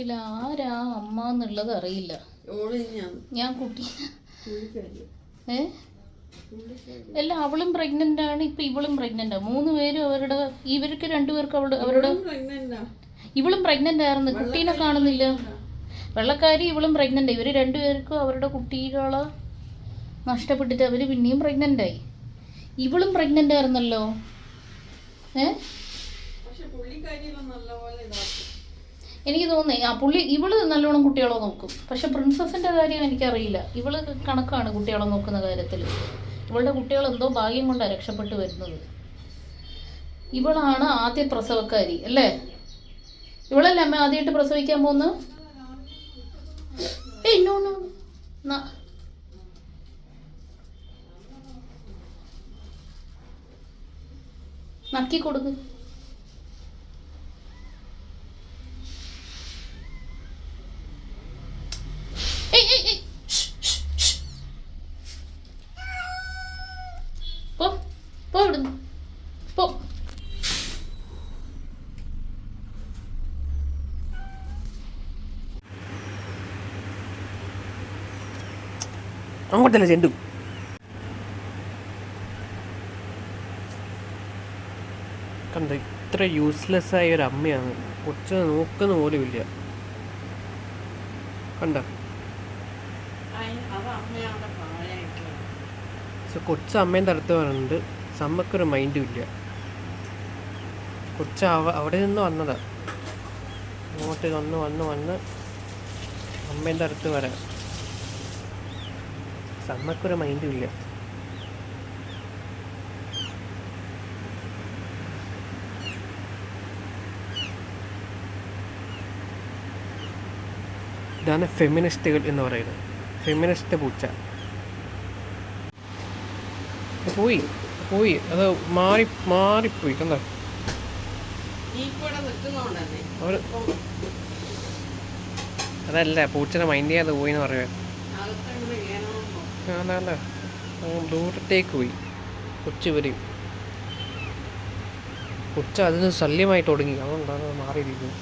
ഇല്ല, ആരാ അമ്മ എന്നുള്ളത് അറിയില്ല. ഞാൻ കുട്ടി അല്ല, അവളും പ്രഗ്നന്റ് ആണ്. ഇപ്പൊ ഇവളും പ്രഗ്നന്റ് ആണ്. 3 പേരും ഇവർക്ക് 2 പേർക്ക് അവരുടെ ഇവളും പ്രഗ്നന്റ് ആയിരുന്നു. കുട്ടീനെ കാണുന്നില്ല. വെള്ളക്കാരി ഇവളും പ്രഗ്നന്റ്. ഇവര് 2 പേർക്കും അവരുടെ കുട്ടികളെ നഷ്ടപ്പെട്ടിട്ട് അവര് പിന്നെയും പ്രഗ്നന്റ് ആയി. ഇവളും പ്രഗ്നന്റ് ആയിരുന്നല്ലോ. എനിക്ക് തോന്നുന്നേ ഇവള് നല്ലോണം കുട്ടികളെ നോക്കും. പക്ഷെ പ്രിൻസസിന്റെ കാര്യം എനിക്കറിയില്ല. ഇവള് കണക്കാണ് കുട്ടികളെ നോക്കുന്ന കാര്യത്തിൽ. ഇവളുടെ കുട്ടികൾ എന്തോ ഭാഗ്യം കൊണ്ടാണ് രക്ഷപ്പെട്ടു വരുന്നത്. ഇവളാണ് ആദ്യ പ്രസവക്കാരി അല്ലേ? ഇവളല്ലേ അമ്മ ആദ്യമായിട്ട് പ്രസവിക്കാൻ പോകുന്നത്? നക്കി കൊടുക്ക്. പോ ഇവിടുന്ന് പോ. അങ്ങോട്ടല്ല ചെണ്ടു. കണ്ട, ഇത്ര യൂസ്ലെസ് ആയ ഒരു അമ്മയാണ്. കൊച്ചിനെ നോക്കുന്ന പോലും ഇല്ല. കണ്ട, കൊച്ച് അമ്മേൻ്റെ അടുത്ത് പറയുന്നുണ്ട്. സമ്മക്കൊരു മൈൻഡും ഇല്ല. കൊച്ച് അവിടെ നിന്ന് വന്നതാ. അങ്ങോട്ട് വന്ന് അമ്മേൻ്റെ അടുത്ത് വരാം. സമ്മക്കൊരു മൈൻഡും ഇല്ല. ഇതാണ് ഫെമിനിസ്റ്റുകൾ എന്ന് പറയുന്നത്. ഫെമിനിസ്റ്റ് പൂച്ച പോയി അത് മാറിപ്പോയി. കണ്ടോ, അതല്ല, പൂച്ചനെ മൈൻഡ് ചെയ്യാതെ പോയിന്ന് പറയുക. അതല്ല, ദൂരത്തേക്ക് പോയി. കൊച്ചു വരും. കൊച്ച അതിന് ശല്യമായി തുടങ്ങി. അതുകൊണ്ടാണ് മാറിയിരിക്കുന്നത്.